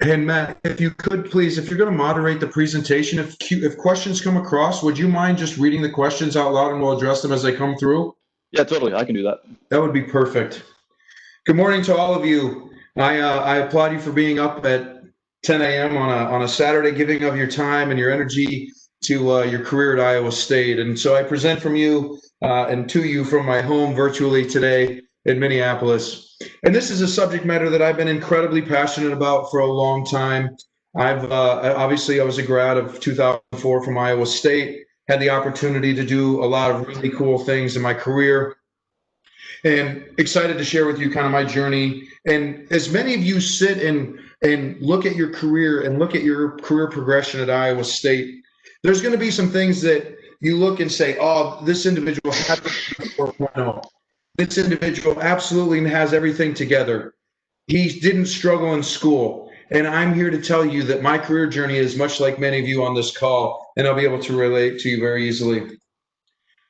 And Matt, if you could please, if you're going to moderate the presentation, if questions come across, would you mind just reading the questions out loud and we'll address them as they come through? Yeah, totally. I can do that. That would be perfect. Good morning to all of you. I applaud you for being up at 10 a.m. on a Saturday, giving of your time and your energy to your career at Iowa State. And so I present from you and to you from my home virtually today in Minneapolis. And this is a subject matter that I've been incredibly passionate about for a long time. Obviously I was a grad of 2004 from Iowa State, had the opportunity to do a lot of really cool things in my career, and excited to share with you kind of my journey. And as many of you sit and look at your career and look at your career progression at Iowa State, there's going to be some things that you look and say, oh, this individual has 4.0. This individual absolutely has everything together. He didn't struggle in school. And I'm here to tell you that my career journey is much like many of you on this call, and I'll be able to relate to you very easily.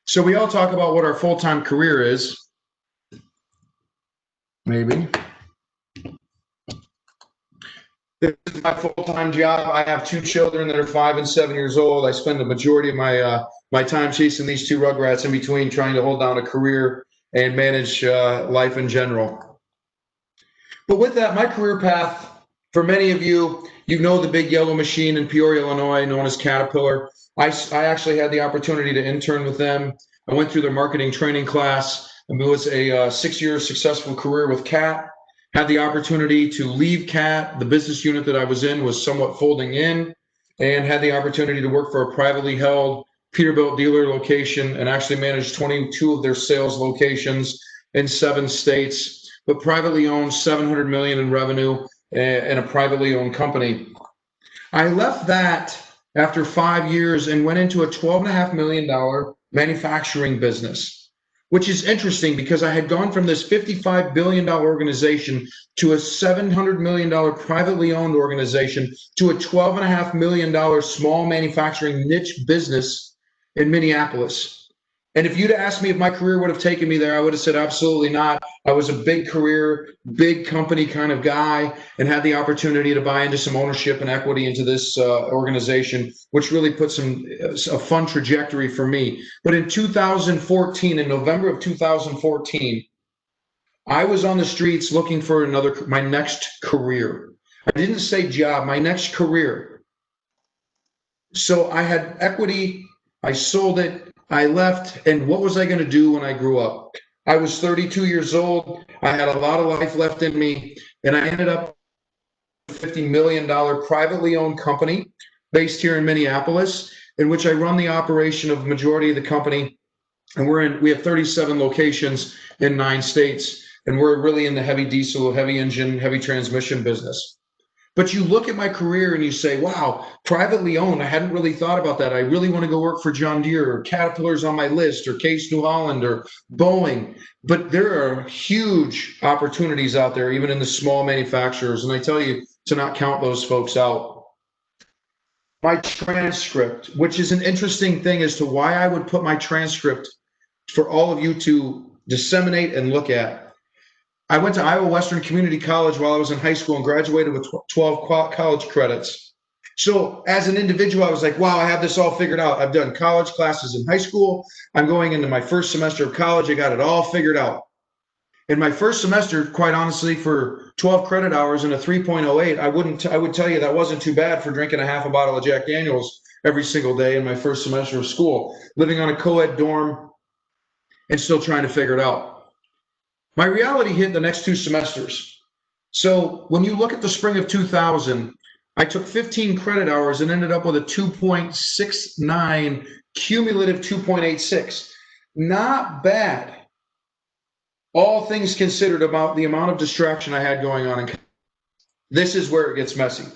So we all talk about what our full-time career is. Maybe. This is my full-time job. I have two children that are 5 and 7 years old. I spend the majority of my time chasing these two rugrats in between, trying to hold down a career and manage life in general. But with that, my career path, for many of you, you know the big yellow machine in Peoria, Illinois, known as Caterpillar. I actually had the opportunity to intern with them. I went through their marketing training class. It was a 6-year successful career with CAT. Had the opportunity to leave CAT. The business unit that I was in was somewhat folding in, and had the opportunity to work for a privately held Peterbilt dealer location and actually managed 22 of their sales locations in 7 states, but privately owned, $700 million in revenue, and a privately owned company. I left that after 5 years and went into a $12.5 million manufacturing business, which is interesting because I had gone from this $55 billion organization to a $700 million privately owned organization to a $12.5 million small manufacturing niche business in Minneapolis. And if you'd asked me if my career would have taken me there, I would have said absolutely not. I was a big career, big company kind of guy, and had the opportunity to buy into some ownership and equity into this organization, which really put a fun trajectory for me. But in 2014, in November of 2014, I was on the streets looking for my next career. I didn't say job, my next career. So I had equity, I sold it, I left, and what was I going to do when I grew up? I was 32 years old. I had a lot of life left in me, and I ended up with a $50 million privately owned company based here in Minneapolis, in which I run the operation of the majority of the company. And we have 37 locations in 9 states, and we're really in the heavy diesel, heavy engine, heavy transmission business. But you look at my career and you say, wow, privately owned, I hadn't really thought about that. I really want to go work for John Deere, or Caterpillar's on my list, or Case New Holland, or Boeing. But there are huge opportunities out there, even in the small manufacturers. And I tell you to not count those folks out. My transcript, which is an interesting thing as to why I would put my transcript for all of you to disseminate and look at. I went to Iowa Western Community College while I was in high school and graduated with 12 college credits. So as an individual, I was like, wow, I have this all figured out. I've done college classes in high school. I'm going into my first semester of college. I got it all figured out. In my first semester, quite honestly, for 12 credit hours and a 3.08, I would tell you that wasn't too bad for drinking a half a bottle of Jack Daniels every single day in my first semester of school, living on a co-ed dorm and still trying to figure it out. My reality hit the next 2 semesters. So when you look at the spring of 2000, I took 15 credit hours and ended up with a 2.69 cumulative 2.86. Not bad. All things considered about the amount of distraction I had going on. This is where it gets messy.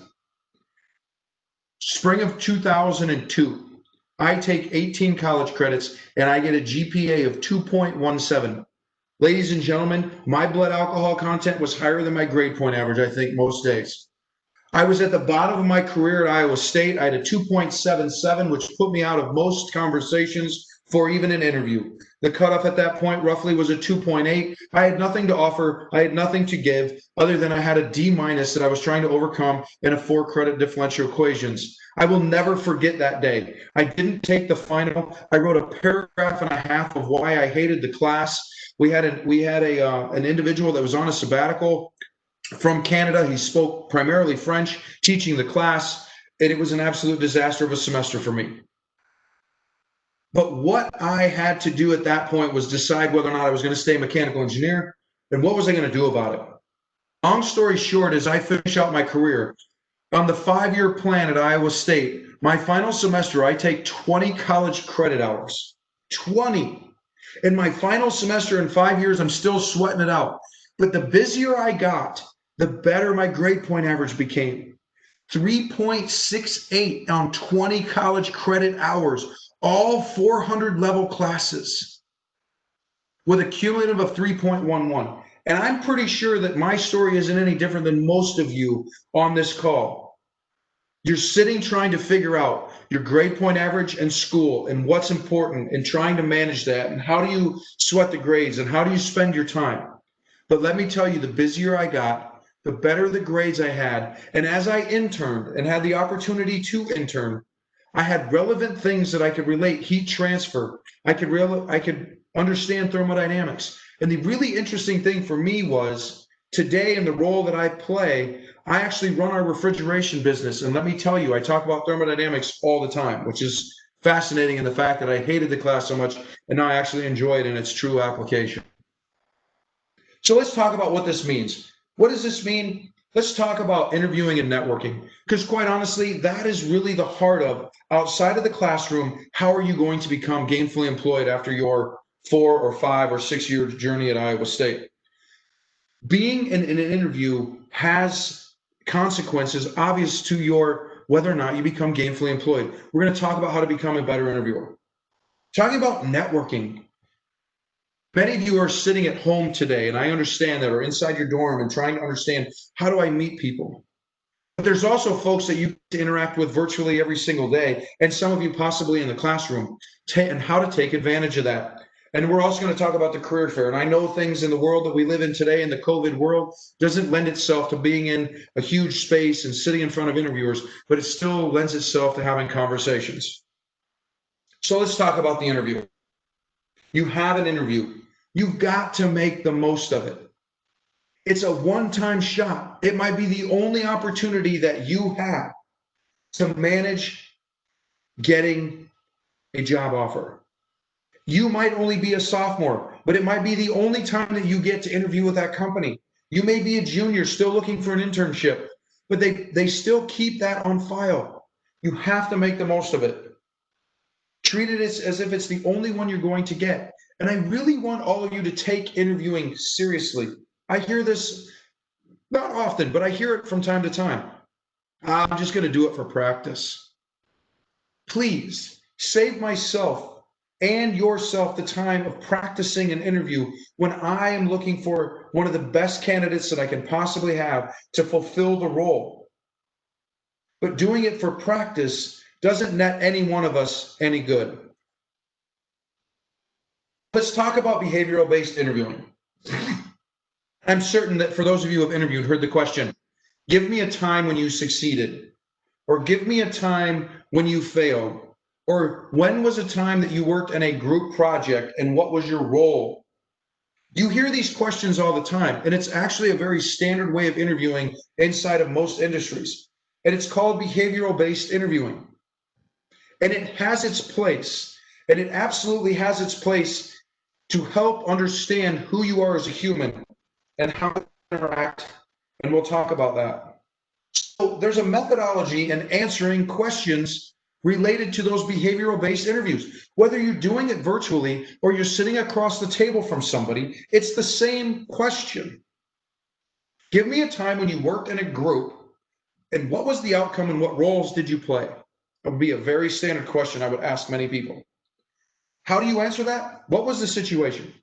Spring of 2002, I take 18 college credits and I get a GPA of 2.17. Ladies and gentlemen, my blood alcohol content was higher than my grade point average, I think, most days. I was at the bottom of my career at Iowa State. I had a 2.77, which put me out of most conversations for even an interview. The cutoff at that point roughly was a 2.8. I had nothing to offer. I had nothing to give other than I had a D- that I was trying to overcome in a 4-credit differential equations. I will never forget that day. I didn't take the final. I wrote a paragraph and a half of why I hated the class. We had an individual that was on a sabbatical from Canada. He spoke primarily French, teaching the class, and it was an absolute disaster of a semester for me. But what I had to do at that point was decide whether or not I was going to stay a mechanical engineer and what was I going to do about it. Long story short, as I finish out my career, on the 5-year plan at Iowa State, my final semester, I take 20 college credit hours. 20. In my final semester in 5 years, I'm still sweating it out. But the busier I got, the better my grade point average became. 3.68 on 20 college credit hours, all 400 level classes with a cumulative of 3.11. And I'm pretty sure that my story isn't any different than most of you on this call. You're sitting trying to figure out your grade point average and school and what's important and trying to manage that and how do you sweat the grades and how do you spend your time. But let me tell you, the busier I got, the better the grades I had. And as I interned and had the opportunity to intern, I had relevant things that I could relate, heat transfer. I could understand thermodynamics. And the really interesting thing for me was today in the role that I play, I actually run our refrigeration business. And let me tell you, I talk about thermodynamics all the time, which is fascinating in the fact that I hated the class so much and now I actually enjoy it in its true application. So let's talk about what this means. What does this mean? Let's talk about interviewing and networking, because quite honestly, that is really the heart of, outside of the classroom, how are you going to become gainfully employed after your 4 or 5 or 6 year journey at Iowa State? Being in an interview has consequences obvious to your whether or not you become gainfully employed. We're going to talk about how to become a better interviewer. Talking about networking. Many of you are sitting at home today, and I understand that, or inside your dorm and trying to understand, how do I meet people? But there's also folks that you interact with virtually every single day, and some of you possibly in the classroom, and how to take advantage of that. And we're also going to talk about the career fair. And I know things in the world that we live in today, in the COVID world, doesn't lend itself to being in a huge space and sitting in front of interviewers, but it still lends itself to having conversations. So let's talk about the interview. You have an interview. You've got to make the most of it. It's a one-time shot. It might be the only opportunity that you have to manage getting a job offer. You might only be a sophomore, but it might be the only time that you get to interview with that company. You may be a junior still looking for an internship, but they still keep that on file. You have to make the most of it. Treat it as if it's the only one you're going to get. And I really want all of you to take interviewing seriously. I hear this not often, but I hear it from time to time. I'm just going to do it for practice. Please save myself and yourself the time of practicing an interview when I am looking for one of the best candidates that I can possibly have to fulfill the role. But doing it for practice doesn't net any one of us any good. Let's talk about behavioral-based interviewing. I'm certain that for those of you who have interviewed, heard the question, give me a time when you succeeded, or give me a time when you failed, or when was a time that you worked in a group project and what was your role? You hear these questions all the time, and it's actually a very standard way of interviewing inside of most industries. And it's called behavioral-based interviewing. And it has its place, and it absolutely has its place to help understand who you are as a human and how to interact, and we'll talk about that. So there's a methodology in answering questions related to those behavioral-based interviews. Whether you're doing it virtually or you're sitting across the table from somebody, it's the same question. Give me a time when you worked in a group, and what was the outcome and what roles did you play? It would be a very standard question I would ask many people. How do you answer that? What was the situation?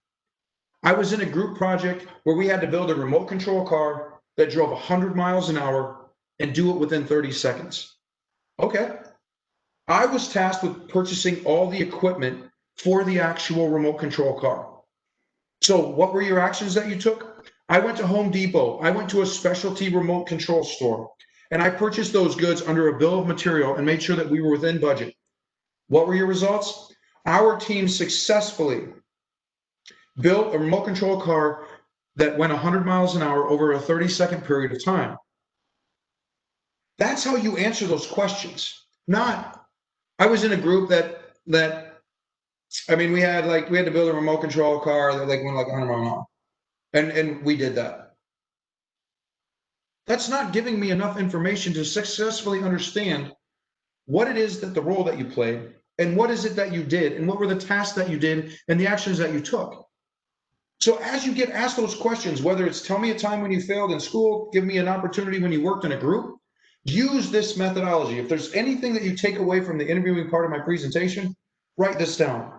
I was in a group project where we had to build a remote control car that drove 100 miles an hour and do it within 30 seconds. Okay. I was tasked with purchasing all the equipment for the actual remote control car. So what were your actions that you took? I went to Home Depot. I went to a specialty remote control store, and I purchased those goods under a bill of material and made sure that we were within budget. What were your results? Our team successfully built a remote control car that went 100 miles an hour over a 30-second period of time. That's how you answer those questions. Not, I was in a group that I mean, we had to build a remote control car that went 100 miles an hour, and we did that. That's not giving me enough information to successfully understand what it is that the role that you played, and what is it that you did, and what were the tasks that you did, and the actions that you took. So as you get asked those questions, whether it's tell me a time when you failed in school, give me an opportunity when you worked in a group, use this methodology. If there's anything that you take away from the interviewing part of my presentation, write this down.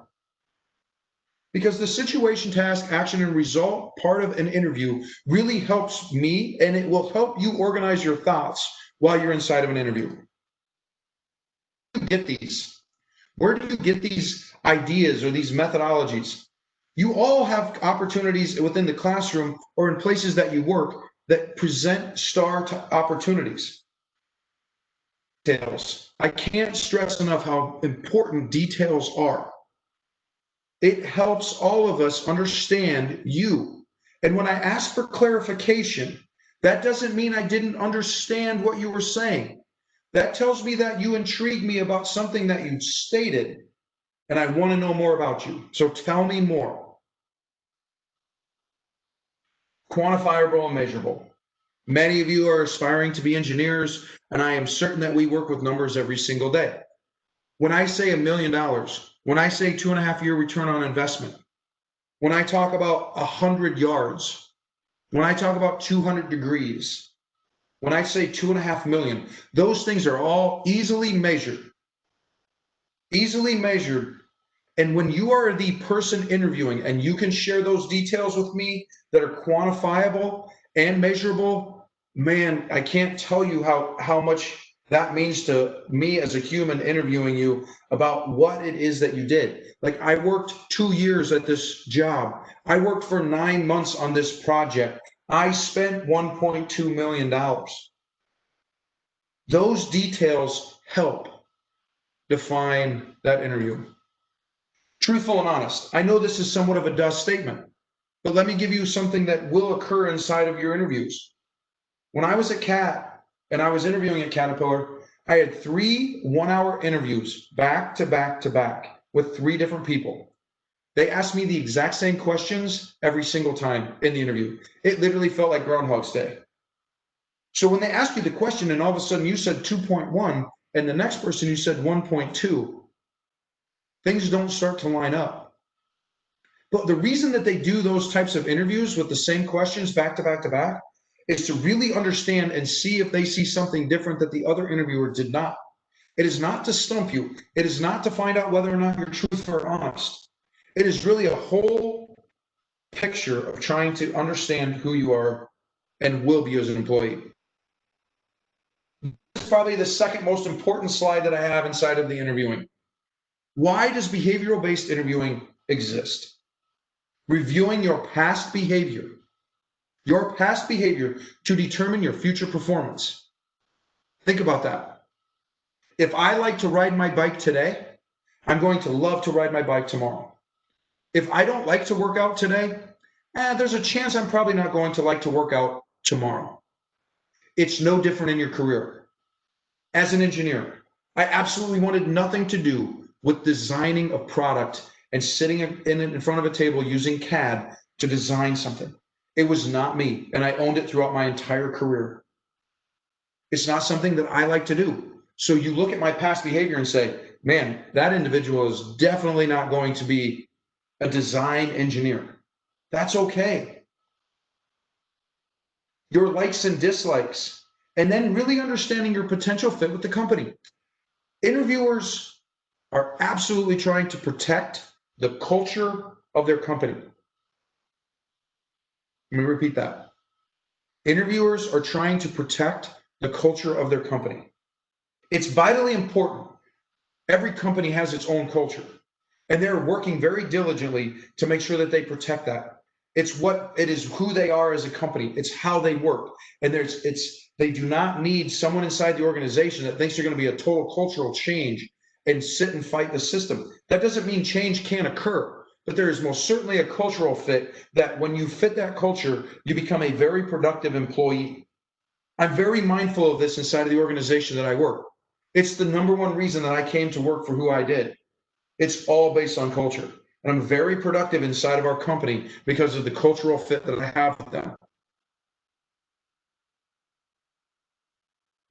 Because the situation, task, action, and result part of an interview really helps me, and it will help you organize your thoughts while you're inside of an interview. Where do you get these? Where do you get these ideas or these methodologies? You all have opportunities within the classroom or in places that you work that present STAR opportunities. Details. I can't stress enough how important details are. It helps all of us understand you. And when I ask for clarification, that doesn't mean I didn't understand what you were saying. That tells me that you intrigued me about something that you stated, and I want to know more about you. So tell me more. Quantifiable and measurable. Many of you are aspiring to be engineers, and I am certain that we work with numbers every single day. When I say $1 million, when I say 2.5-year return on investment, when I talk about 100 yards, when I talk about 200 degrees, when I say 2.5 million, those things are all easily measured. Easily measured. And when you are the person interviewing and you can share those details with me that are quantifiable and measurable, man, I can't tell you how much that means to me as a human interviewing you about what it is that you did. Like, I worked 2 years at this job. I worked for 9 months on this project. I spent $1.2 million. Those details help define that interview. Truthful and honest. I know this is somewhat of a dust statement, but let me give you something that will occur inside of your interviews. When I was at CAT and I was interviewing at Caterpillar, I had 3 one-hour interviews back to back to back with 3 different people. They asked me the exact same questions every single time in the interview. It literally felt like Groundhog's Day. So when they asked you the question and all of a sudden you said 2.1 and the next person you said 1.2, things don't start to line up. But the reason that they do those types of interviews with the same questions back to back to back is to really understand and see if they see something different that the other interviewer did not. It is not to stump you. It is not to find out whether or not you're truthful or honest. It is really a whole picture of trying to understand who you are and will be as an employee. This is probably the second most important slide that I have inside of the interviewing. Why does behavioral-based interviewing exist? Reviewing your past behavior to determine your future performance. Think about that. If I like to ride my bike today, I'm going to love to ride my bike tomorrow. If I don't like to work out today, there's a chance I'm probably not going to like to work out tomorrow. It's no different in your career. As an engineer, I absolutely wanted nothing to do with designing a product and sitting in front of a table using CAD to design something. It was not me, and I owned it throughout my entire career. It's not something that I like to do. So you look at my past behavior and say, man, that individual is definitely not going to be a design engineer. That's okay. Your likes and dislikes, and then really understanding your potential fit with the company. Interviewers are absolutely trying to protect the culture of their company. Let me repeat that. Interviewers are trying to protect the culture of their company. It's vitally important. Every company has its own culture. And they're working very diligently to make sure that they protect that. It is who they are as a company. It's how they work. And they do not need someone inside the organization that thinks they're going to be a total cultural change and sit and fight the system. That doesn't mean change can't occur, but there is most certainly a cultural fit that when you fit that culture, you become a very productive employee. I'm very mindful of this inside of the organization that I work. It's the number one reason that I came to work for who I did. It's all based on culture. And I'm very productive inside of our company because of the cultural fit that I have with them.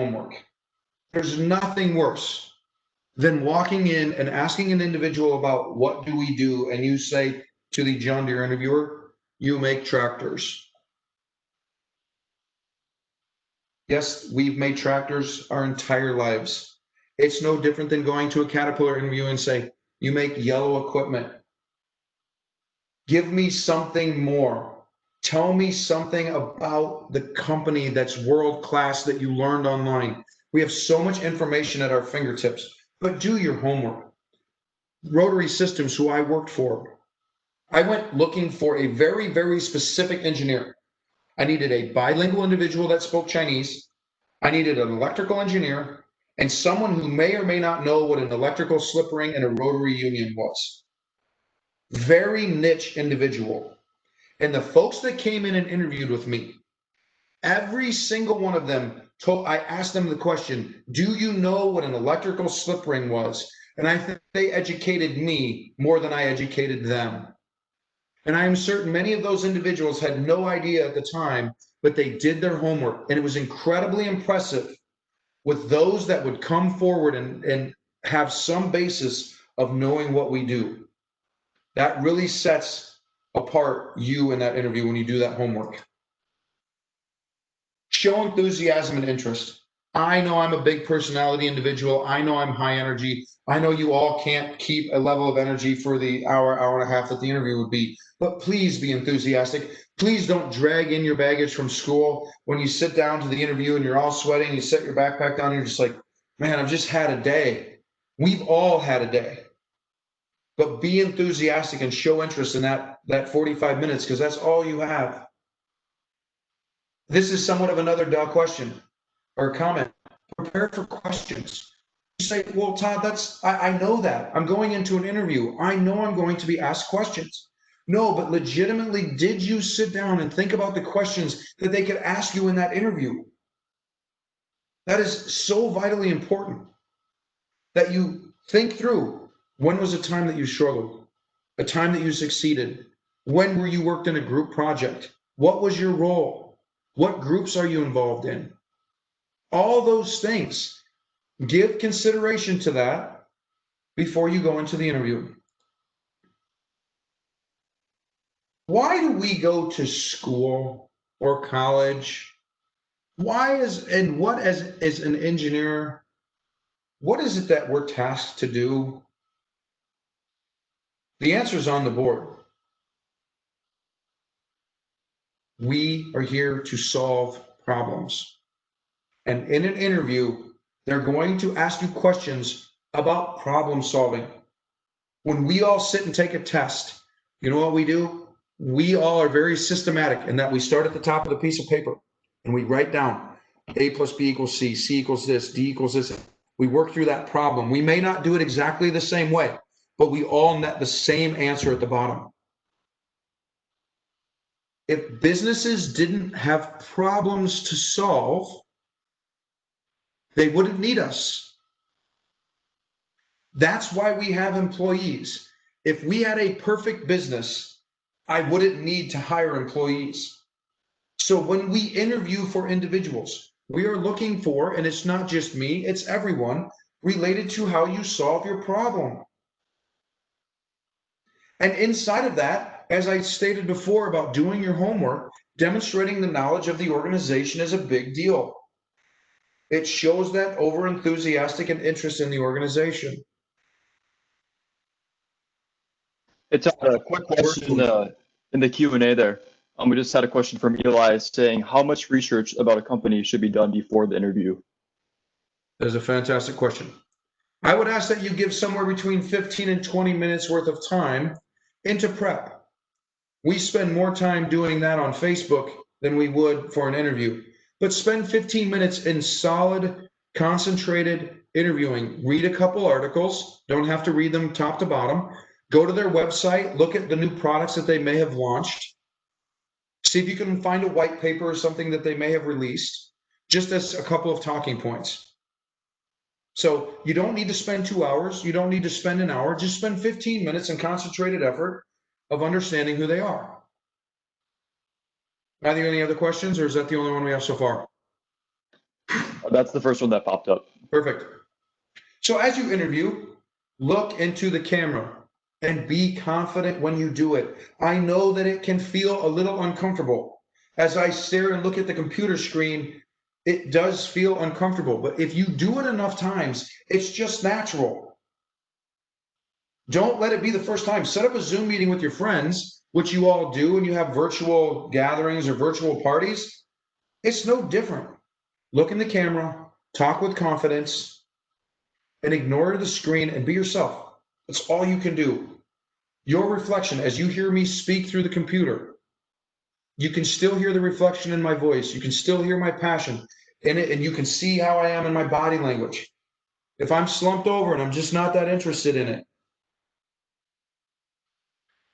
Homework. There's nothing worse than walking in and asking an individual about what do we do, and you say to the John Deere interviewer, you make tractors. Yes, we've made tractors our entire lives. It's no different than going to a Caterpillar interview and say, you make yellow equipment. Give me something more. Tell me something about the company that's world-class that you learned online. We have so much information at our fingertips, but do your homework. Rotary Systems, who I worked for, I went looking for a very, very specific engineer. I needed a bilingual individual that spoke Chinese. I needed an electrical engineer and someone who may or may not know what an electrical slip ring and a rotary union was. Very niche individual. And the folks that came in and interviewed with me, every single one of them I asked them the question, do you know what an electrical slip ring was? And I think they educated me more than I educated them. And I am certain many of those individuals had no idea at the time, but they did their homework. And it was incredibly impressive with those that would come forward and have some basis of knowing what we do. That really sets apart you in that interview when you do that homework. Show enthusiasm and interest. I know I'm a big personality individual. I know I'm high energy. I know you all can't keep a level of energy for the hour and a half that the interview would be, but please be enthusiastic. Please don't drag in your baggage from school. When you sit down to the interview and you're all sweating, you set your backpack down and you're just like, man, I've just had a day. We've all had a day. But be enthusiastic and show interest in that 45 minutes, because that's all you have. This is somewhat of another duh question or comment. Prepare for questions. You say, well, Todd, I know that. I'm going into an interview. I know I'm going to be asked questions. No, but legitimately, did you sit down and think about the questions that they could ask you in that interview? That is so vitally important that you think through, when was a time that you struggled? A time that you succeeded? When were you worked in a group project? What was your role? What groups are you involved in? All those things. Give consideration to that before you go into the interview. Why do we go to school or college? Why is, and what as an engineer, what is it that we're tasked to do? The answer is on the board. We are here to solve problems. And in an interview, they're going to ask you questions about problem solving. When we all sit and take a test, you know what we do? We all are very systematic in that we start at the top of the piece of paper and we write down A plus B equals C, C equals this, D equals this. We work through that problem. We may not do it exactly the same way, but we all net the same answer at the bottom. If businesses didn't have problems to solve, they wouldn't need us. That's why we have employees. If we had a perfect business, I wouldn't need to hire employees. So when we interview for individuals, we are looking for, and it's not just me, it's everyone, related to how you solve your problem. And inside of that, as I stated before about doing your homework, demonstrating the knowledge of the organization is a big deal. It shows that over-enthusiastic and interest in the organization. It's a quick question in the Q&A there. We just had a question from Eli saying, how much research about a company should be done before the interview? That is a fantastic question. I would ask that you give somewhere between 15 and 20 minutes worth of time into prep. We spend more time doing that on Facebook than we would for an interview. But spend 15 minutes in solid, concentrated interviewing. Read a couple articles. Don't have to read them top to bottom. Go to their website. Look at the new products that they may have launched. See if you can find a white paper or something that they may have released, just as a couple of talking points. So you don't need to spend 2 hours. You don't need to spend an hour. Just spend 15 minutes in concentrated effort of understanding who they are. Are there any other questions, or is that the only one we have so far? That's the first one that popped up. Perfect. So as you interview, look into the camera and be confident when you do it. I know that it can feel a little uncomfortable. As I stare and look at the computer screen, it does feel uncomfortable, but if you do it enough times, it's just natural. Don't let it be the first time. Set up a Zoom meeting with your friends, which you all do, and you have virtual gatherings or virtual parties. It's no different. Look in the camera, talk with confidence, and ignore the screen and be yourself. That's all you can do. Your reflection, as you hear me speak through the computer, you can still hear the reflection in my voice. You can still hear my passion in it, and you can see how I am in my body language. If I'm slumped over and I'm just not that interested in it,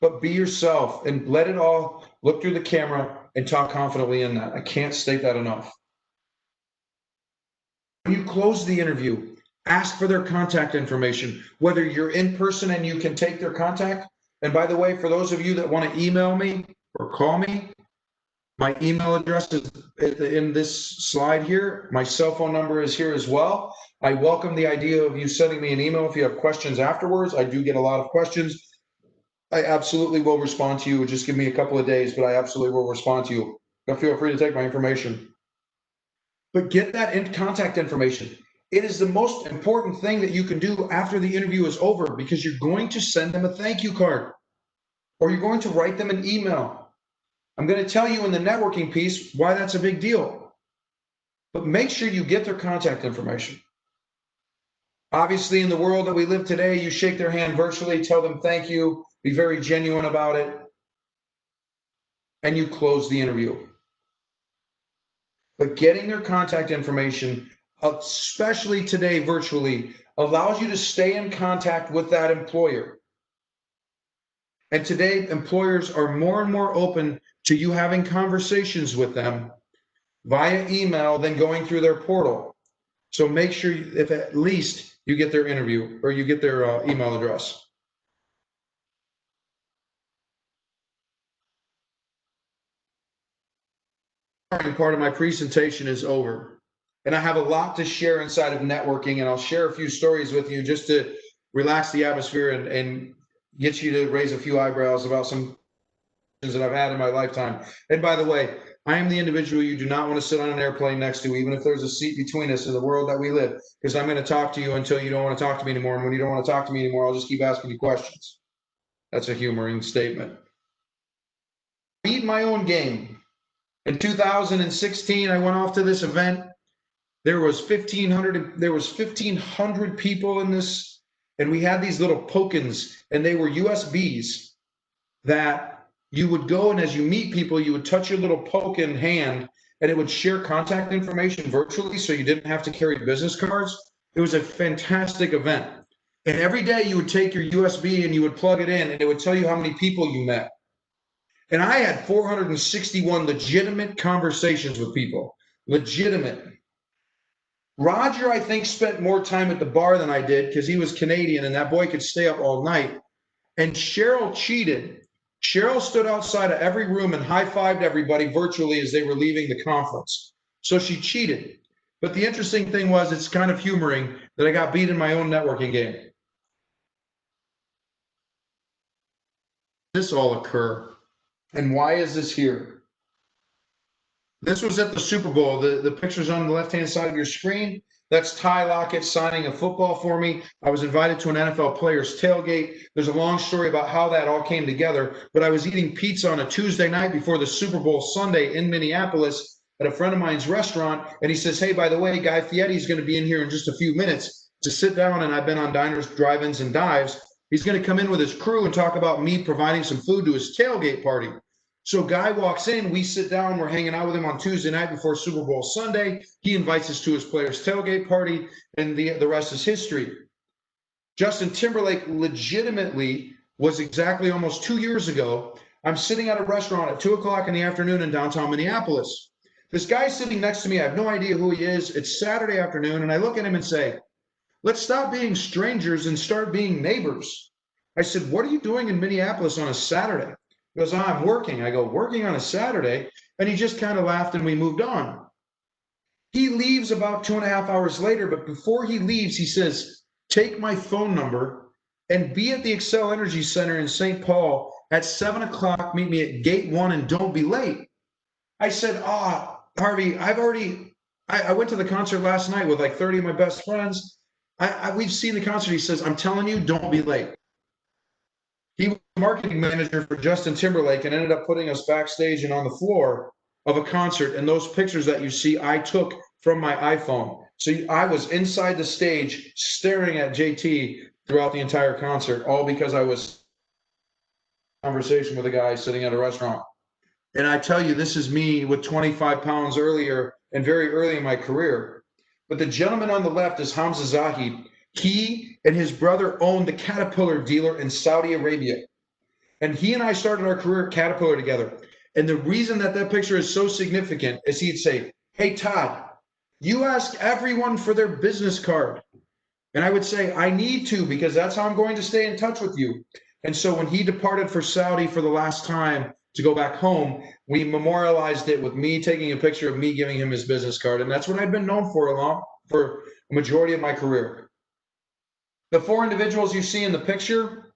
but be yourself and let it all look through the camera and talk confidently in that. I can't state that enough. When you close the interview, ask for their contact information, whether you're in person and you can take their contact. And by the way, for those of you that want to email me or call me, my email address is in this slide here. My cell phone number is here as well. I welcome the idea of you sending me an email if you have questions afterwards. I do get a lot of questions. I absolutely will respond to you. Just give me a couple of days, but I absolutely will respond to you. Don't feel free to take my information. But get that contact information. It is the most important thing that you can do after the interview is over, because you're going to send them a thank you card or you're going to write them an email. I'm going to tell you in the networking piece why that's a big deal. But make sure you get their contact information. Obviously, in the world that we live today, you shake their hand virtually, tell them thank you, be very genuine about it, and you close the interview. But getting their contact information, especially today virtually, allows you to stay in contact with that employer. And today, employers are more and more open to you having conversations with them via email than going through their portal. So make sure if at least you get their interview or you get their email address. Part of my presentation is over, and I have a lot to share inside of networking, and I'll share a few stories with you just to relax the atmosphere and get you to raise a few eyebrows about some that I've had in my lifetime. And by the way, I am the individual you do not want to sit on an airplane next to, even if there's a seat between us in the world that we live, because I'm going to talk to you until you don't want to talk to me anymore. And when you don't want to talk to me anymore, I'll just keep asking you questions. That's a humoring statement. Eat my own game. In 2016, I went off to this event. There was 1,500 people in this, and we had these little tokens, and they were USBs that you would go, and as you meet people, you would touch your little token hand, and it would share contact information virtually, so you didn't have to carry business cards. It was a fantastic event. And every day you would take your USB and you would plug it in, and it would tell you how many people you met. And I had 461 legitimate conversations with people. Legitimate. Roger, I think, spent more time at the bar than I did because he was Canadian and that boy could stay up all night. And Cheryl cheated. Cheryl stood outside of every room and high-fived everybody virtually as they were leaving the conference. So she cheated. But the interesting thing was, it's kind of humoring that I got beat in my own networking game. This all occur. And why is this here? This was at the Super Bowl. The picture's on the left-hand side of your screen. That's Ty Lockett signing a football for me. I was invited to an NFL player's tailgate. There's a long story about how that all came together, but I was eating pizza on a Tuesday night before the Super Bowl Sunday in Minneapolis at a friend of mine's restaurant, and he says, hey, by the way, Guy Fieri's going to be in here in just a few minutes. to sit down, and I've been on diners, drive-ins, and dives. He's going to come in with his crew and talk about me providing some food to his tailgate party. So guy walks in, we sit down, we're hanging out with him on Tuesday night before Super Bowl Sunday. He invites us to his players' tailgate party, and the rest is history. Justin Timberlake legitimately was exactly almost 2 years ago. I'm sitting at a restaurant at 2 o'clock in the afternoon in downtown Minneapolis. This guy sitting next to me, I have no idea who he is. It's Saturday afternoon, and I look at him and say, let's stop being strangers and start being neighbors. I said, what are you doing in Minneapolis on a Saturday? He goes, I'm working. I go, working on a Saturday? And he just kind of laughed and we moved on. He leaves about 2.5 hours later, but before he leaves, he says, take my phone number and be at the Excel Energy Center in St. Paul at 7 o'clock. Meet me at gate 1 and don't be late. I said, Harvey, I went to the concert last night with like 30 of my best friends. We've seen the concert. He says, I'm telling you, don't be late. He was the marketing manager for Justin Timberlake and ended up putting us backstage and on the floor of a concert. And those pictures that you see, I took from my iPhone. So I was inside the stage staring at JT throughout the entire concert, all because I was in conversation with a guy sitting at a restaurant. And I tell you, this is me with 25 pounds earlier and very early in my career. But the gentleman on the left is Hamza Zahid. He and his brother owned the Caterpillar dealer in Saudi Arabia. And he and I started our career at Caterpillar together. And the reason that picture is so significant is he'd say, hey, Todd, you ask everyone for their business card. And I would say, I need to, because that's how I'm going to stay in touch with you. And so when he departed for Saudi for the last time to go back home, we memorialized it with me taking a picture of me giving him his business card. And that's what I've been known for a majority of my career. The 4 individuals you see in the picture,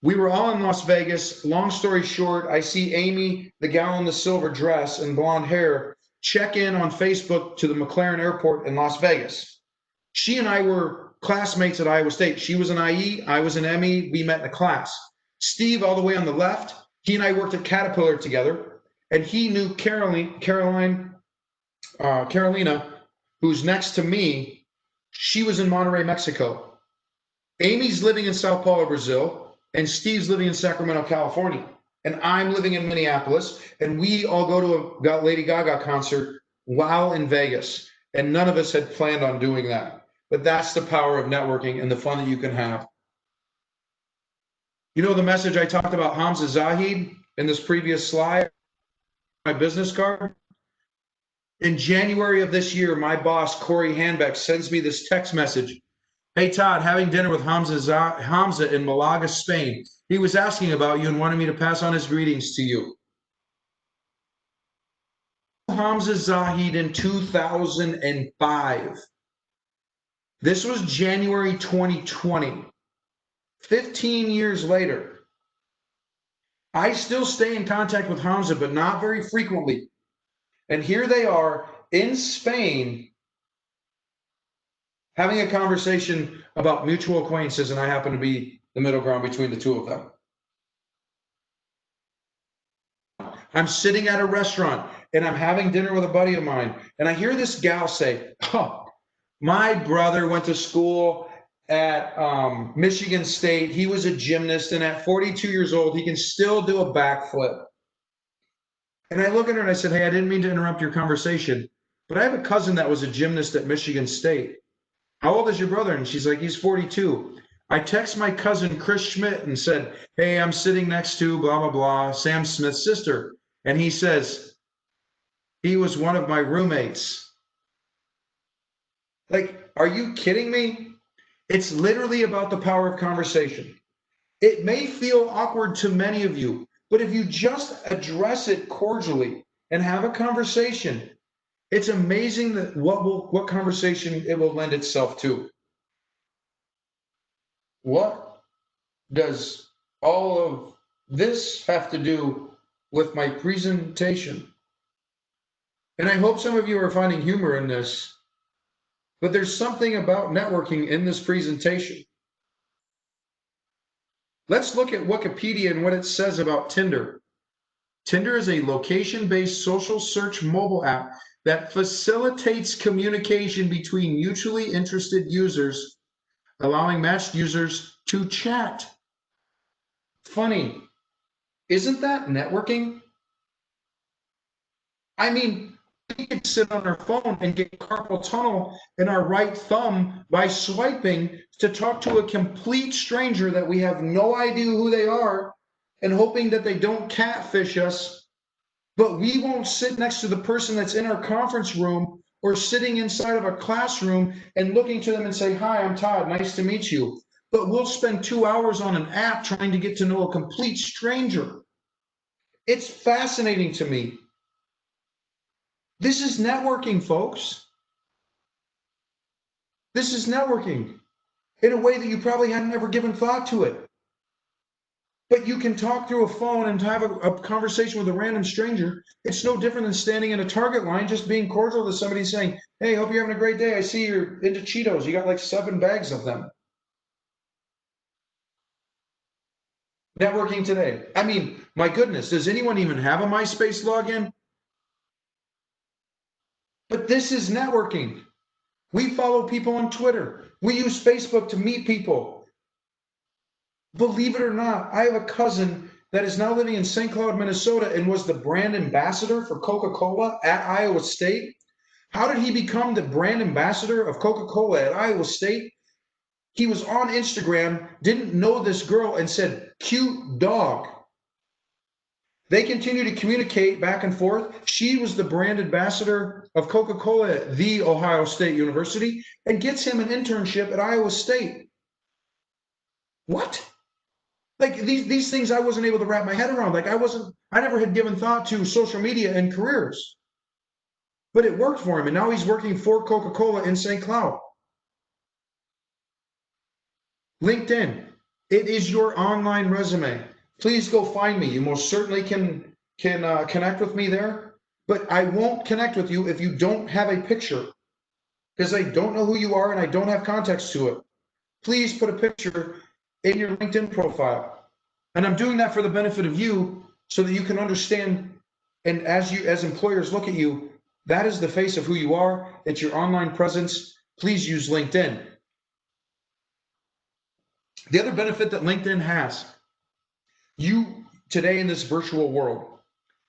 we were all in Las Vegas. Long story short, I see Amy, the gal in the silver dress and blonde hair, check in on Facebook to the McLaren Airport in Las Vegas. She and I were classmates at Iowa State. She was an IE, I was an ME. We met in a class. Steve, all the way on the left, he and I worked at Caterpillar together, and he knew Carolina, who's next to me. She was in Monterrey, Mexico. Amy's living in Sao Paulo, Brazil, and Steve's living in Sacramento, California. And I'm living in Minneapolis, and we all go to a Lady Gaga concert while in Vegas. And none of us had planned on doing that. But that's the power of networking and the fun that you can have. You know the message I talked about Hamza Zahid in this previous slide, my business card? In January of this year, my boss, Corey Hanbeck, sends me this text message. Hey, Todd, having dinner with Hamza in Malaga, Spain. He was asking about you and wanted me to pass on his greetings to you. Hamza Zahid in 2005. This was January 2020. 15 years later, I still stay in contact with Hamza, but not very frequently. And here they are in Spain having a conversation about mutual acquaintances, and I happen to be the middle ground between the two of them. I'm sitting at a restaurant, and I'm having dinner with a buddy of mine, and I hear this gal say, oh, my brother went to school at Michigan State. He was a gymnast, and at 42 years old, he can still do a backflip. And I look at her and I said, hey, I didn't mean to interrupt your conversation, but I have a cousin that was a gymnast at Michigan State. How old is your brother? And she's like, he's 42. I text my cousin Chris Schmidt and said, hey, I'm sitting next to blah, blah, blah, Sam Smith's sister. And he says, he was one of my roommates. Like, are you kidding me? It's literally about the power of conversation. It may feel awkward to many of you, but if you just address it cordially and have a conversation, it's amazing that what conversation it will lend itself to. What does all of this have to do with my presentation? And I hope some of you are finding humor in this, but there's something about networking in this presentation. Let's look at Wikipedia and what it says about Tinder. Tinder is a location-based social search mobile app that facilitates communication between mutually interested users, allowing matched users to chat. Funny, isn't that networking? I mean, we could sit on our phone and get carpal tunnel in our right thumb by swiping to talk to a complete stranger that we have no idea who they are and hoping that they don't catfish us. But we won't sit next to the person that's in our conference room or sitting inside of a classroom and looking to them and say, "Hi, I'm Todd, nice to meet you." But we'll spend 2 hours on an app trying to get to know a complete stranger. It's fascinating to me. This is networking, folks. This is networking in a way that you probably hadn't ever given thought to it. But you can talk through a phone and have a conversation with a random stranger. It's no different than standing in a Target line, just being cordial to somebody saying, "Hey, hope you're having a great day. I see you're into Cheetos. You got like 7 bags of them." Networking today. I mean, my goodness, does anyone even have a MySpace login? But this is networking. We follow people on Twitter. We use Facebook to meet people. Believe it or not, I have a cousin that is now living in St. Cloud, Minnesota, and was the brand ambassador for Coca-Cola at Iowa State. How did he become the brand ambassador of Coca-Cola at Iowa State? He was on Instagram, didn't know this girl, and said, "Cute dog." They continue to communicate back and forth. She was the brand ambassador of Coca-Cola at the Ohio State University and gets him an internship at Iowa State. What? Like these things I wasn't able to wrap my head around. Like I never had given thought to social media and careers. But it worked for him, and now he's working for Coca-Cola in St. Cloud. LinkedIn, it is your online resume. Please go find me. You most certainly can connect with me there, but I won't connect with you if you don't have a picture because I don't know who you are and I don't have context to it. Please put a picture in your LinkedIn profile. And I'm doing that for the benefit of you so that you can understand, and as employers look at you, that is the face of who you are. It's your online presence. Please use LinkedIn. The other benefit that LinkedIn has, you today in this virtual world,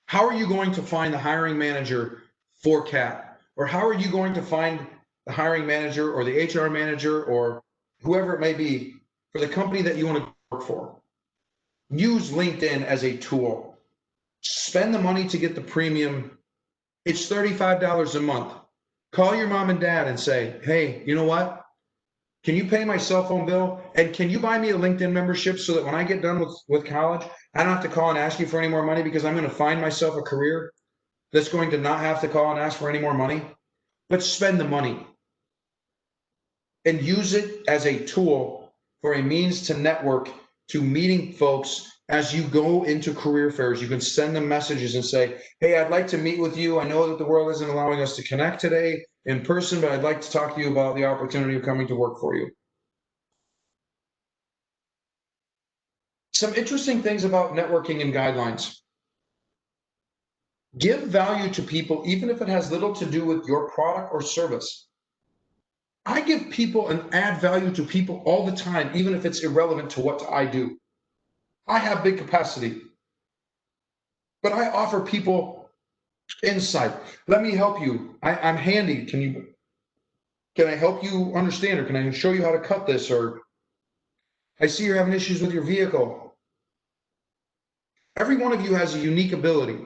how are you going to find the hiring manager for CAT? Or how are you going to find the hiring manager or the HR manager or whoever it may be for the company that you want to work for? Use LinkedIn as a tool. Spend the money to get the premium. It's $35 a month. Call your mom and dad and say, "Hey, you know what? Can you pay my cell phone bill? And can you buy me a LinkedIn membership so that when I get done with college, I don't have to call and ask you for any more money because I'm going to find myself a career that's going to not have to call and ask for any more money." But spend the money and use it as a tool for a means to network, to meeting folks as you go into career fairs. You can send them messages and say, "Hey, I'd like to meet with you. I know that the world isn't allowing us to connect today in person, but I'd like to talk to you about the opportunity of coming to work for you." Some interesting things about networking and guidelines. Give value to people, even if it has little to do with your product or service. I give people and add value to people all the time, even if it's irrelevant to what I do. I have big capacity, but I offer people insight. Let me help you. I'm handy. Can I help you understand, or can I show you how to cut this? Or I see you're having issues with your vehicle. Every one of you has a unique ability.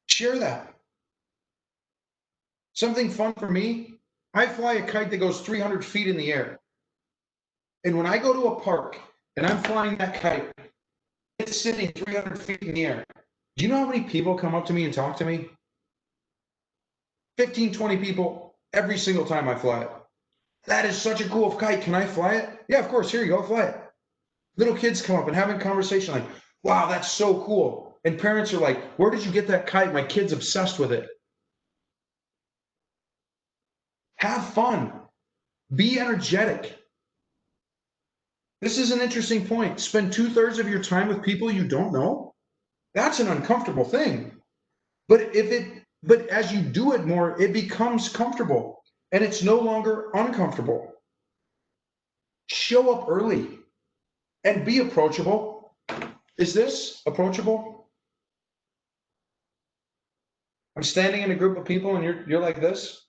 Share that. Something fun for me, I fly a kite that goes 300 feet in the air. And when I go to a park and I'm flying that kite, it's sitting 300 feet in the air. Do you know how many people come up to me and talk to me? 15, 20 people every single time I fly it. "That is such a cool kite. Can I fly it?" "Yeah, of course. Here you go. Fly it." Little kids come up and having a conversation like, "Wow, that's so cool." And parents are like, "Where did you get that kite? My kid's obsessed with it." Have fun. Be energetic. This is an interesting point. Spend 2/3 of your time with people you don't know. That's an uncomfortable thing. But if it But as you do it more, it becomes comfortable and it's no longer uncomfortable. Show up early and be approachable. Is this approachable? I'm standing in a group of people and you're like this.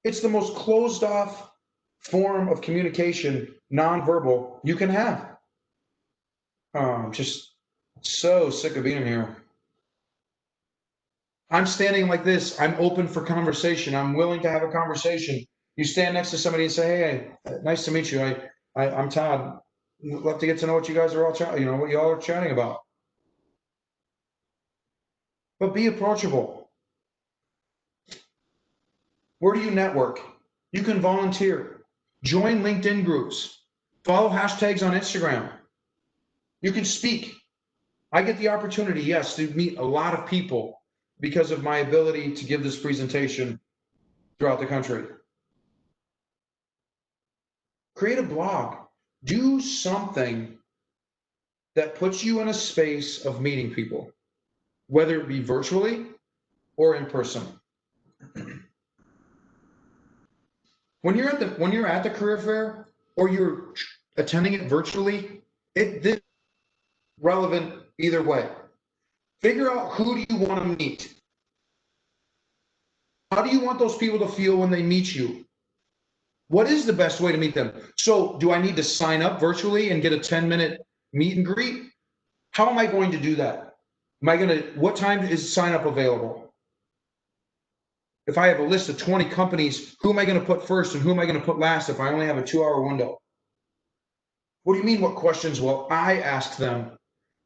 It's the most closed off form of communication, nonverbal, you can have. Oh, I'm just so sick of being here. I'm standing like this. I'm open for conversation. I'm willing to have a conversation. You stand next to somebody and say, "Hey, nice to meet you. I'm Todd. Love to get to know what you guys are all what you all are chatting about." But be approachable. Where do you network? You can volunteer. Join LinkedIn groups. Follow hashtags on Instagram. You can speak. I get the opportunity, yes, to meet a lot of people because of my ability to give this presentation throughout the country. Create a blog. Do something that puts you in a space of meeting people, whether it be virtually or in person. When you're at the career fair or you're attending it virtually, it's relevant either way. Figure out who do you want to meet. How do you want those people to feel when they meet you? What is the best way to meet them? So do I need to sign up virtually and get a 10-minute meet and greet? How am I going to do that? What time is sign up available? If I have a list of 20 companies, who am I going to put first and who am I going to put last if I only have a 2-hour window? What do you mean, what questions will I ask them?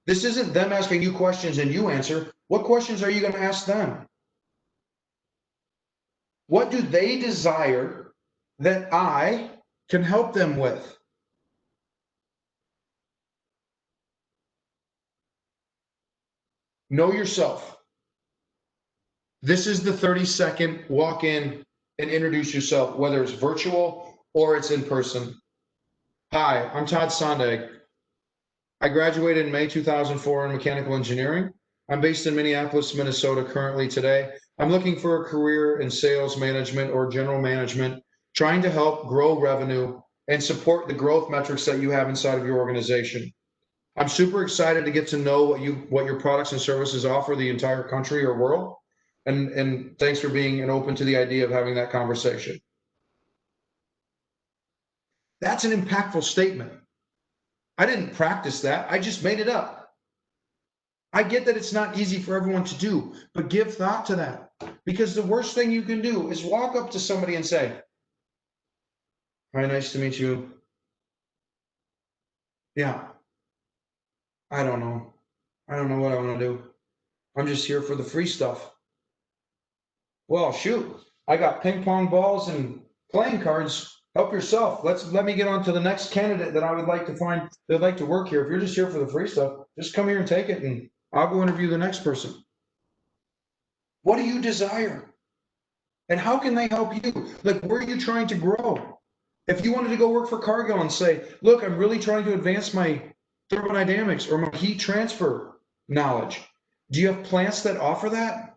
This isn't them asking you questions and you answer. What questions are you going to ask them? What do they desire that I can help them with? Know yourself. This is the 30-second walk in and introduce yourself, whether it's virtual or it's in person. Hi, I'm Todd Sondag. I graduated in May 2004 in mechanical engineering. I'm based in Minneapolis, Minnesota currently today. I'm looking for a career in sales management or general management, trying to help grow revenue and support the growth metrics that you have inside of your organization. I'm super excited to get to know what your products and services offer the entire country or world. And thanks for being open to the idea of having that conversation. That's an impactful statement. I didn't practice that. I just made it up. I get that it's not easy for everyone to do, but give thought to that. Because the worst thing you can do is walk up to somebody and say, "Hi, nice to meet you. Yeah, I don't know. I don't know what I want to do. I'm just here for the free stuff." Well, shoot, I got ping pong balls and playing cards. Help yourself. Let me get on to the next candidate that I would like to find that'd like to work here. If you're just here for the free stuff, just come here and take it, and I'll go interview the next person. What do you desire? And how can they help you? Like, where are you trying to grow? If you wanted to go work for Cargill and say, "Look, I'm really trying to advance my thermodynamics or my heat transfer knowledge," do you have plants that offer that?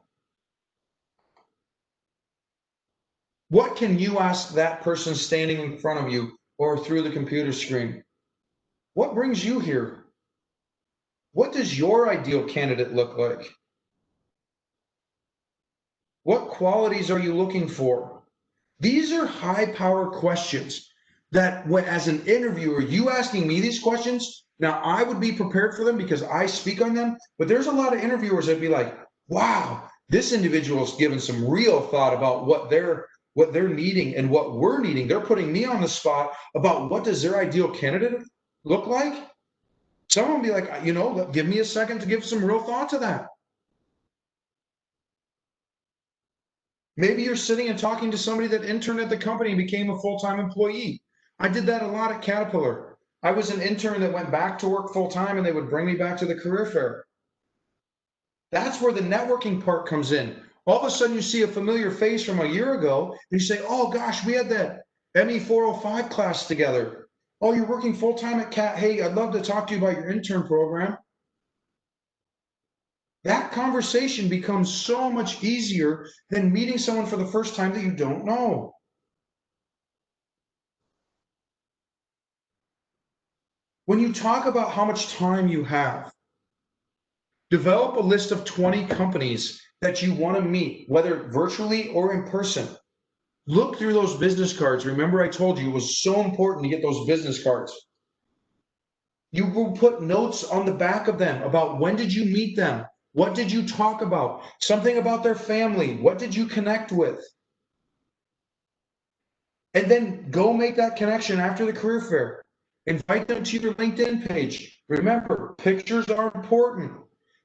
What can you ask that person standing in front of you or through the computer screen? What brings you here? What does your ideal candidate look like? What qualities are you looking for? These are high power questions that, as an interviewer, you asking me these questions, now I would be prepared for them because I speak on them, but there's a lot of interviewers that'd be like, "Wow, this individual's given some real thought about what they're needing and what we're needing. They're putting me on the spot about what does their ideal candidate look like." Someone will be like, "Give me a second to give some real thought to that." Maybe you're sitting and talking to somebody that interned at the company and became a full-time employee. I did that a lot at Caterpillar. I was an intern that went back to work full-time and they would bring me back to the career fair. That's where the networking part comes in. All of a sudden you see a familiar face from a year ago and you say, "Oh gosh, we had that ME 405 class together. Oh, you're working full-time at Cat. Hey, I'd love to talk to you about your intern program." That conversation becomes so much easier than meeting someone for the first time that you don't know. When you talk about how much time you have, develop a list of 20 companies that you want to meet, whether virtually or in person. Look through those business cards. Remember, I told you it was so important to get those business cards. You will put notes on the back of them about when did you meet them? What did you talk about? Something about their family. What did you connect with? And then go make that connection after the career fair. Invite them to your LinkedIn page. Remember, pictures are important.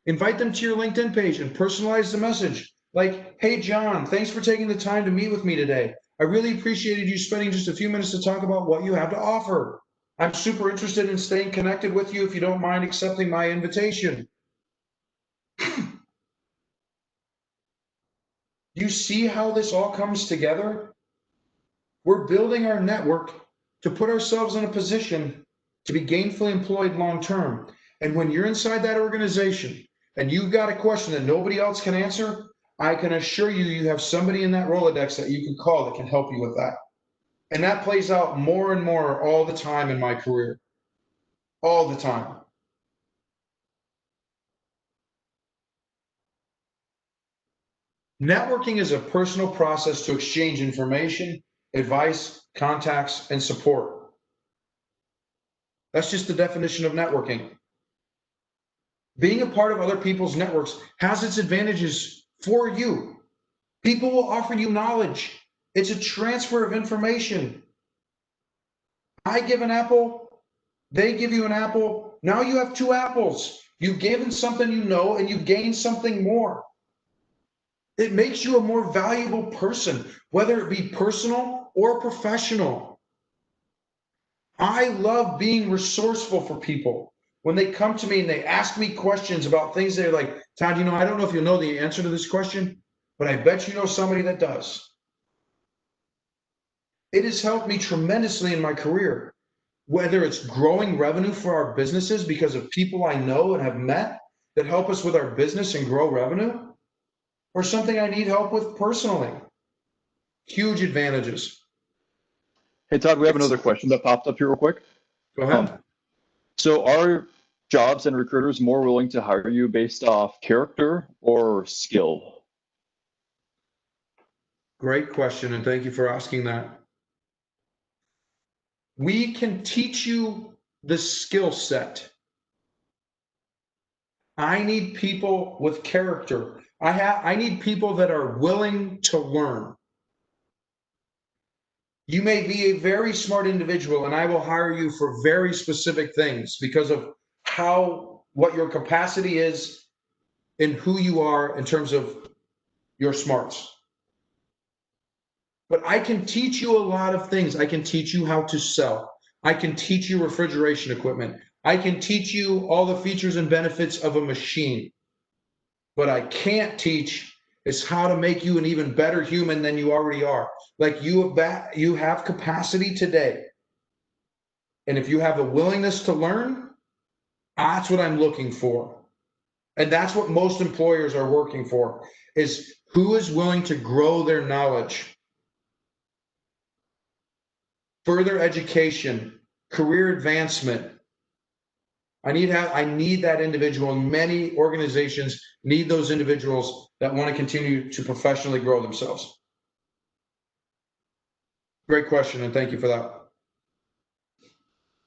Invite them to your LinkedIn page and personalize the message. Like, hey, John, thanks for taking the time to meet with me today. I really appreciated you spending just a few minutes to talk about what you have to offer. I'm super interested in staying connected with you if you don't mind accepting my invitation. You see how this all comes together? We're building our network to put ourselves in a position to be gainfully employed long term. And when you're inside that organization and you've got a question that nobody else can answer, I can assure you, you have somebody in that Rolodex that you can call that can help you with that. And that plays out more and more all the time in my career, all the time. Networking is a personal process to exchange information, advice, contacts, and support. That's just the definition of networking. Being a part of other people's networks has its advantages for you. People will offer you knowledge. It's a transfer of information. I give an apple, they give you an apple. Now you have two apples. You've given something you know and you've gained something more. It makes you a more valuable person, whether it be personal or professional. I love being resourceful for people. When they come to me and they ask me questions about things, they're like, Todd, I don't know if you'll know the answer to this question, but I bet you know somebody that does. It has helped me tremendously in my career, whether it's growing revenue for our businesses because of people I know and have met that help us with our business and grow revenue, or something I need help with personally. Huge advantages. Hey, Todd, we have another question that popped up here real quick. Go ahead. So are jobs and recruiters more willing to hire you based off character or skill? Great question, and thank you for asking that. We can teach you the skill set. I need people with character. I need people that are willing to learn. You may be a very smart individual, and I will hire you for very specific things because of what your capacity is and who you are in terms of your smarts. But I can teach you a lot of things. I can teach you how to sell. I can teach you refrigeration equipment. I can teach you all the features and benefits of a machine. What I can't teach is how to make you an even better human than you already are. Like you have capacity today. And if you have the willingness to learn, that's what I'm looking for. And that's what most employers are working for, is who is willing to grow their knowledge. Further education, career advancement. I need that individual, and many organizations need those individuals that want to continue to professionally grow themselves. Great question, and thank you for that.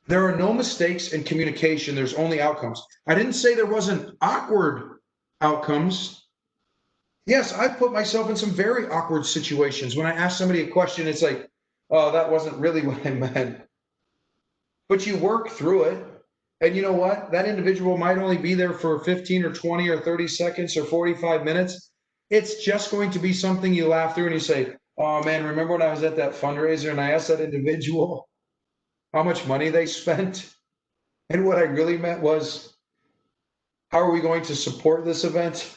There are no mistakes in communication. There's only outcomes. I didn't say there wasn't awkward outcomes. Yes, I've put myself in some very awkward situations. When I ask somebody a question, it's like, oh, that wasn't really what I meant. But you work through it. And you know what? That individual might only be there for 15 or 20 or 30 seconds or 45 minutes. It's just going to be something you laugh through and you say, oh man, remember when I was at that fundraiser and I asked that individual how much money they spent? And what I really meant was, how are we going to support this event?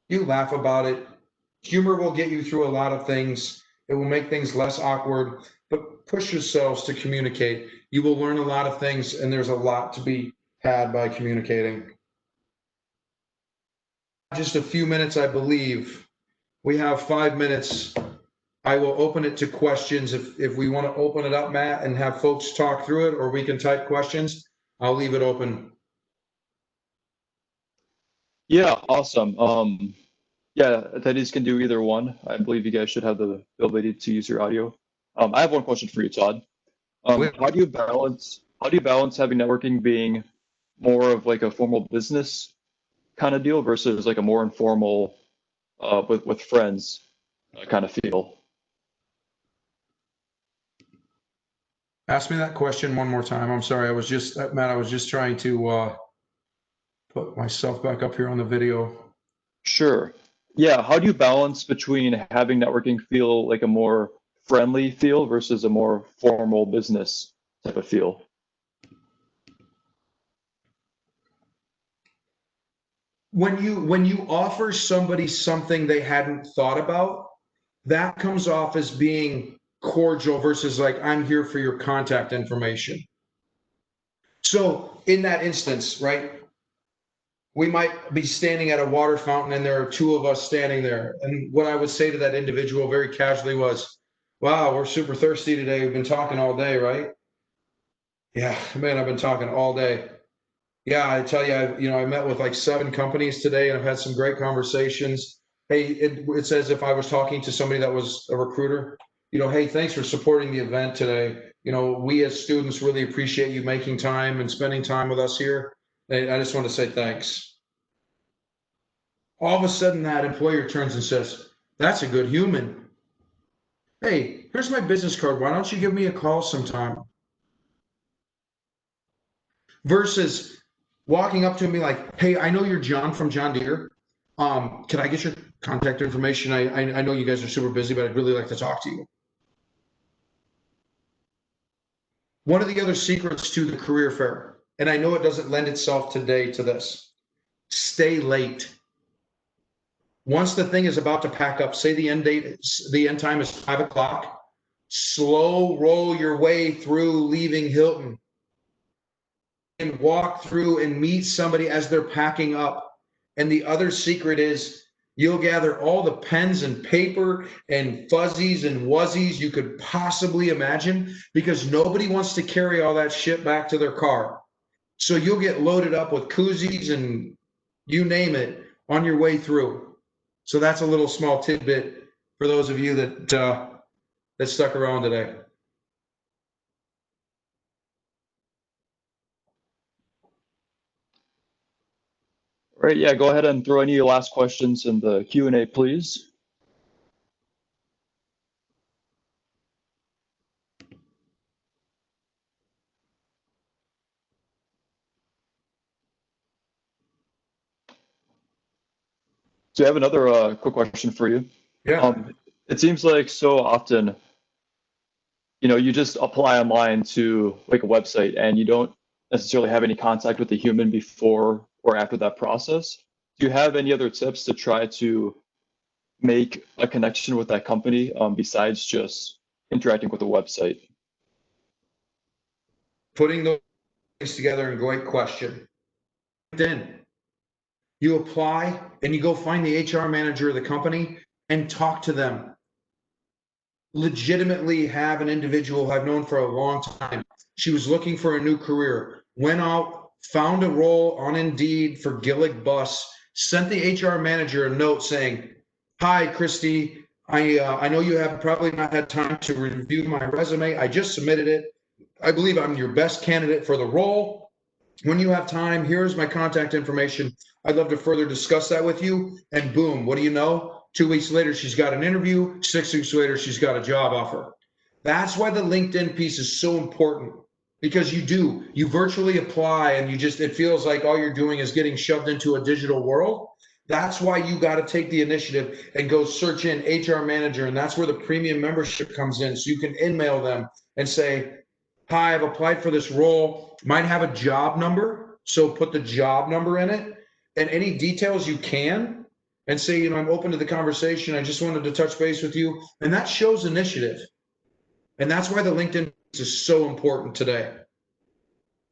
You laugh about it. Humor will get you through a lot of things. It will make things less awkward, but push yourselves to communicate. You will learn a lot of things, and there's a lot to be had by communicating. Just a few minutes, I believe. We have 5 minutes. I will open it to questions. If we want to open it up, Matt, and have folks talk through it, or we can type questions, I'll leave it open. Yeah, awesome. Yeah, attendees can do either one. I believe you guys should have the ability to use your audio. I have one question for you, Todd. How do you balance having networking being more of like a formal business kind of deal versus like a more informal with friends kind of feel? Ask me that question one more time. I'm sorry. I was just, Matt, I was just trying to put myself back up here on the video. Sure. Yeah, how do you balance between having networking feel like a more friendly feel versus a more formal business type of feel? When you offer somebody something they hadn't thought about, that comes off as being cordial versus like, I'm here for your contact information. So in that instance, right, we might be standing at a water fountain and there are two of us standing there. And what I would say to that individual very casually was, wow, we're super thirsty today. We've been talking all day, right? Yeah, man, I've been talking all day. Yeah, I tell you, I met with like 7 companies today and I've had some great conversations. Hey, it's as if I was talking to somebody that was a recruiter. Hey, thanks for supporting the event today. We as students really appreciate you making time and spending time with us here. And I just want to say thanks. All of a sudden, that employer turns and says, that's a good human. Hey, here's my business card. Why don't you give me a call sometime? Versus walking up to me like, hey, I know you're John from John Deere. Can I get your contact information? I know you guys are super busy, but I'd really like to talk to you. One of the other secrets to the career fair, and I know it doesn't lend itself today to this, stay late. Once the thing is about to pack up, say the end time is 5 o'clock, slow roll your way through leaving Hilton and walk through and meet somebody as they're packing up. And the other secret is you'll gather all the pens and paper and fuzzies and wuzzies you could possibly imagine, because nobody wants to carry all that shit back to their car. So you'll get loaded up with koozies and you name it on your way through. So that's a little small tidbit for those of you that stuck around today. All right, yeah, go ahead and throw any last questions in the Q&A, please. So I have another quick question for you. Yeah. It seems like so often, you just apply online to like a website and you don't necessarily have any contact with the human before or after that process. Do you have any other tips to try to make a connection with that company besides just interacting with the website? Putting those things together, and great question. Then you apply and you go find the HR manager of the company and talk to them. Legitimately have an individual I've known for a long time. She was looking for a new career, went out, found a role on Indeed for Gillig Bus, sent the HR manager a note saying, hi, Christy, I know you have probably not had time to review my resume. I just submitted it. I believe I'm your best candidate for the role. When you have time, here's my contact information. I'd love to further discuss that with you. And boom, what do you know? 2 weeks later, she's got an interview. 6 weeks later, she's got a job offer. That's why the LinkedIn piece is so important, because you virtually apply and it feels like all you're doing is getting shoved into a digital world. That's why you got to take the initiative and go search in HR manager. And that's where the premium membership comes in. So you can email them and say, hi, I've applied for this role. Might have a job number. So put the job number in it and any details you can, and say, I'm open to the conversation. I just wanted to touch base with you. And that shows initiative. And that's why the LinkedIn is so important today.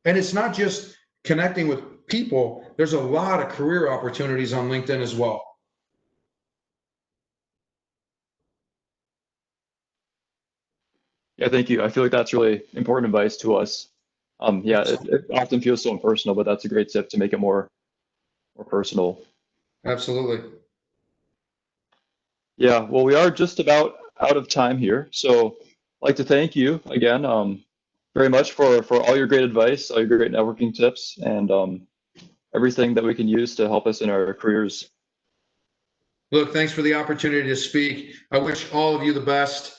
And it's not just connecting with people, there's a lot of career opportunities on LinkedIn as well. Yeah, thank you. I feel like that's really important advice to us. Yeah, it often feels so impersonal, but that's a great tip to make it more personal. Absolutely. Yeah, well, we are just about out of time here, so I'd like to thank you again, very much for all your great advice, all your great networking tips, and everything that we can use to help us in our careers. Look, thanks for the opportunity to speak. I wish all of you the best.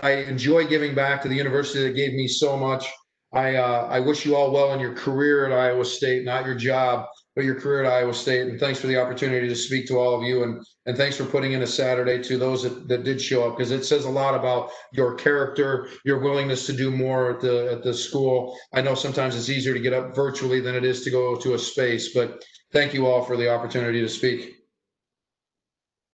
I enjoy giving back to the university that gave me so much. I wish you all well in your career at Iowa State, not your job, but your career at Iowa State. And thanks for the opportunity to speak to all of you. And thanks for putting in a Saturday to those that did show up, because it says a lot about your character, your willingness to do more at the school. I know sometimes it's easier to get up virtually than it is to go to a space, but thank you all for the opportunity to speak.